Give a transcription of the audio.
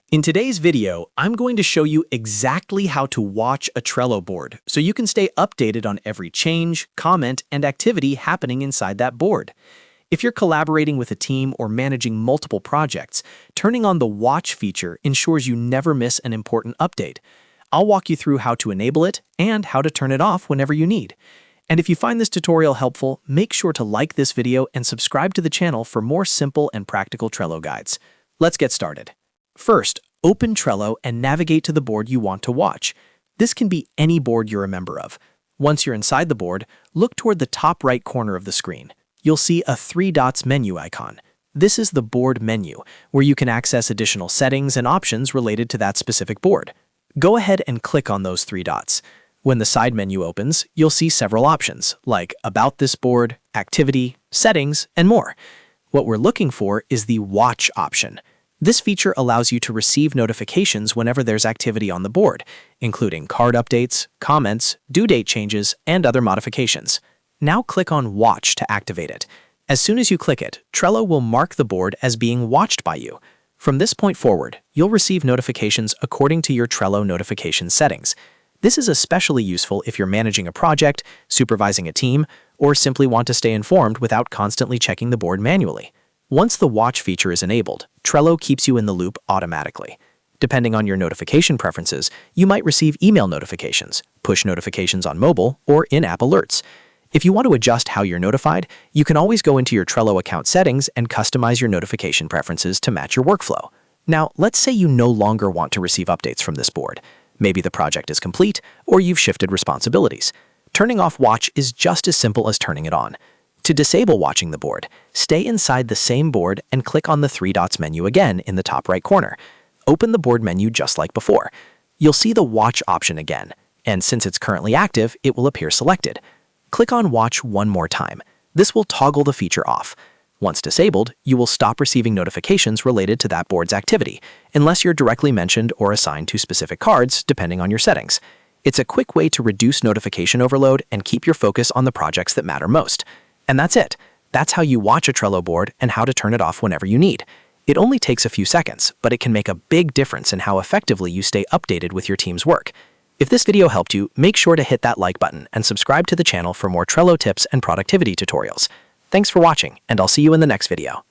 In today's video, I'm going to show you exactly how to watch a Trello board so you can stay updated on every change, comment, and activity happening inside that board. If you're collaborating with a team or managing multiple projects, turning on the Watch feature ensures you never miss an important update. I'll walk you through how to enable it and how to turn it off whenever you need. And if you find this tutorial helpful, make sure to like this video and subscribe to the channel for more simple and practical Trello guides. Let's get started. First, open Trello and navigate to the board you want to watch. This can be any board you're a member of. Once you're inside the board, look toward the top right corner of the screen. You'll see a 3 dots menu icon. This is the board menu, where you can access additional settings and options related to that specific board. Go ahead and click on those 3 dots. When the side menu opens, you'll see several options, like About this board, Activity, Settings, and more. What we're looking for is the Watch option. This feature allows you to receive notifications whenever there's activity on the board, including card updates, comments, due date changes, and other modifications. Now click on Watch to activate it. As soon as you click it, Trello will mark the board as being watched by you. From this point forward, you'll receive notifications according to your Trello notification settings. This is especially useful if you're managing a project, supervising a team, or simply want to stay informed without constantly checking the board manually. Once the Watch feature is enabled, Trello keeps you in the loop automatically. Depending on your notification preferences, you might receive email notifications, push notifications on mobile, or in-app alerts. If you want to adjust how you're notified, you can always go into your Trello account settings and customize your notification preferences to match your workflow. Now, let's say you no longer want to receive updates from this board. Maybe the project is complete, or you've shifted responsibilities. Turning off Watch is just as simple as turning it on. To disable watching the board, stay inside the same board and click on the 3 dots menu again in the top right corner. Open the board menu just like before. You'll see the Watch option again, and since it's currently active, it will appear selected. Click on Watch one more time. This will toggle the feature off. Once disabled, you will stop receiving notifications related to that board's activity, unless you're directly mentioned or assigned to specific cards, depending on your settings. It's a quick way to reduce notification overload and keep your focus on the projects that matter most. And that's it. That's how you watch a Trello board and how to turn it off whenever you need. It only takes a few seconds, but it can make a big difference in how effectively you stay updated with your team's work. If this video helped you, make sure to hit that like button and subscribe to the channel for more Trello tips and productivity tutorials. Thanks for watching, and I'll see you in the next video.